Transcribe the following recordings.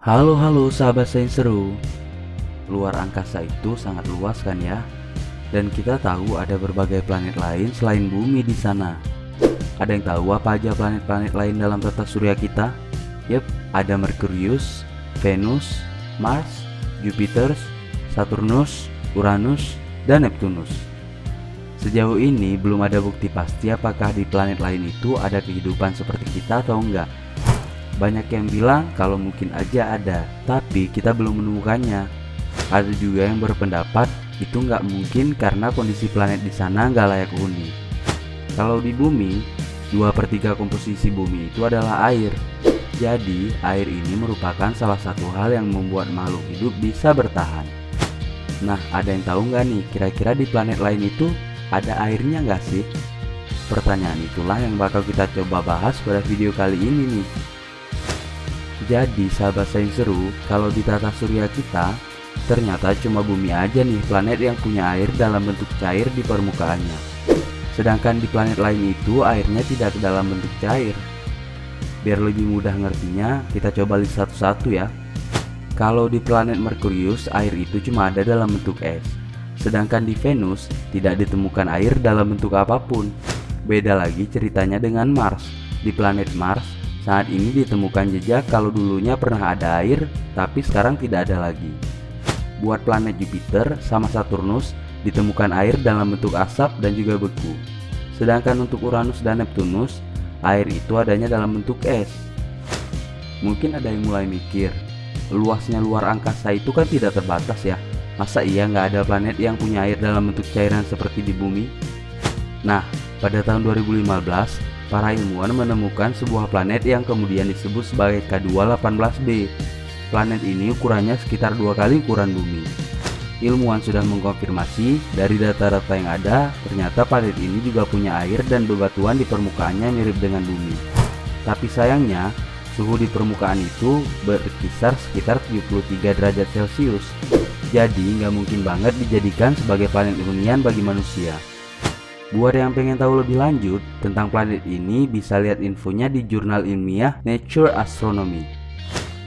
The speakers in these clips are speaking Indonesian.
Halo sahabat sains seru. Luar angkasa itu sangat luas kan ya? Dan kita tahu ada berbagai planet lain selain bumi di sana. Ada yang tahu apa aja planet-planet lain dalam tata surya kita? Yep, ada Merkurius, Venus, Mars, Jupiter, Saturnus, Uranus, dan Neptunus. Sejauh ini belum ada bukti pasti apakah di planet lain itu ada kehidupan seperti kita atau enggak. Banyak yang bilang kalau mungkin aja ada, tapi kita belum menemukannya. Ada juga yang berpendapat itu nggak mungkin karena kondisi planet di sana nggak layak huni. Kalau di bumi, 2/3 komposisi bumi itu adalah air. Jadi, air ini merupakan salah satu hal yang membuat makhluk hidup bisa bertahan. Nah, ada yang tahu nggak nih, kira-kira di planet lain itu ada airnya nggak sih? Pertanyaan itulah yang bakal kita coba bahas pada video kali ini nih. Jadi sahabat sains seru, kalau di tata surya kita, ternyata cuma bumi aja nih planet yang punya air dalam bentuk cair di permukaannya. Sedangkan di planet lain itu airnya tidak dalam bentuk cair. Biar lebih mudah ngertinya, kita coba lihat satu-satu ya. Kalau di planet Merkurius, air itu cuma ada dalam bentuk es. Sedangkan di Venus, tidak ditemukan air dalam bentuk apapun. Beda lagi ceritanya dengan Mars. Di planet Mars, saat ini ditemukan jejak kalau dulunya pernah ada air, tapi sekarang tidak ada lagi. Buat planet Jupiter sama Saturnus, ditemukan air dalam bentuk asap dan juga beku. Sedangkan untuk Uranus dan Neptunus, air itu adanya dalam bentuk es. Mungkin ada yang mulai mikir, luasnya luar angkasa itu kan tidak terbatas ya. Masa iya nggak ada planet yang punya air dalam bentuk cairan seperti di bumi? Nah, pada tahun 2015, para ilmuwan menemukan sebuah planet yang kemudian disebut sebagai K2-18b. Planet ini ukurannya sekitar 2 kali ukuran bumi. Ilmuwan sudah mengkonfirmasi dari data-data yang ada, ternyata planet ini juga punya air dan bebatuan di permukaannya mirip dengan bumi. Tapi sayangnya, suhu di permukaan itu berkisar sekitar 73 derajat Celcius. Jadi nggak mungkin banget dijadikan sebagai planet hunian bagi manusia. Buat yang pengen tahu lebih lanjut tentang planet ini, bisa lihat infonya di jurnal ilmiah Nature Astronomy.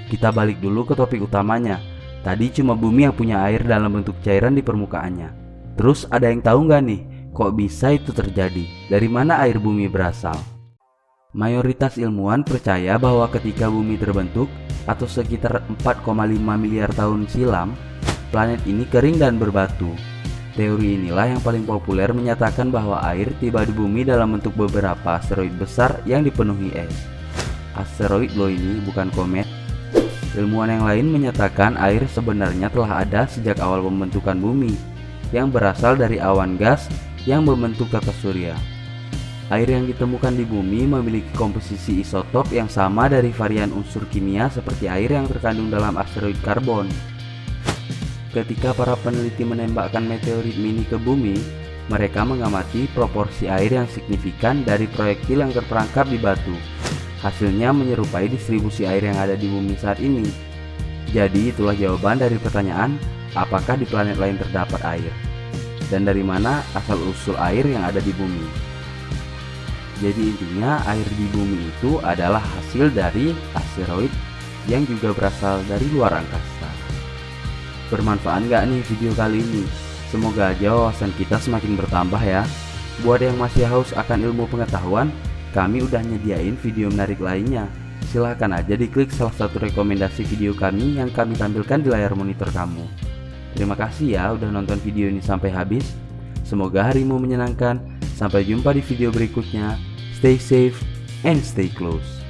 Kita balik dulu ke topik utamanya. Tadi cuma bumi yang punya air dalam bentuk cairan di permukaannya. Terus ada yang tahu nggak nih, kok bisa itu terjadi? Dari mana air bumi berasal? Mayoritas ilmuwan percaya bahwa ketika bumi terbentuk, atau sekitar 4,5 miliar tahun silam, planet ini kering dan berbatu. Teori inilah yang paling populer menyatakan bahwa air tiba di bumi dalam bentuk beberapa asteroid besar yang dipenuhi es. Asteroid loh ini, bukan komet. Ilmuwan yang lain menyatakan air sebenarnya telah ada sejak awal pembentukan bumi, yang berasal dari awan gas yang membentuk tata surya. Air yang ditemukan di bumi memiliki komposisi isotop yang sama dari varian unsur kimia seperti air yang terkandung dalam asteroid karbon. Ketika para peneliti menembakkan meteorit mini ke bumi, mereka mengamati proporsi air yang signifikan dari proyektil yang terperangkap di batu. Hasilnya menyerupai distribusi air yang ada di bumi saat ini. Jadi itulah jawaban dari pertanyaan, apakah di planet lain terdapat air? Dan dari mana asal-usul air yang ada di bumi? Jadi intinya air di bumi itu adalah hasil dari asteroid yang juga berasal dari luar angkasa. Bermanfaat nggak nih video kali ini? Semoga aja wawasan kita semakin bertambah ya. Buat yang masih haus akan ilmu pengetahuan, kami udah nyediain video menarik lainnya. Silahkan aja diklik salah satu rekomendasi video kami yang kami tampilkan di layar monitor kamu. Terima kasih ya udah nonton video ini sampai habis. Semoga harimu menyenangkan. Sampai jumpa di video berikutnya. Stay safe and stay close.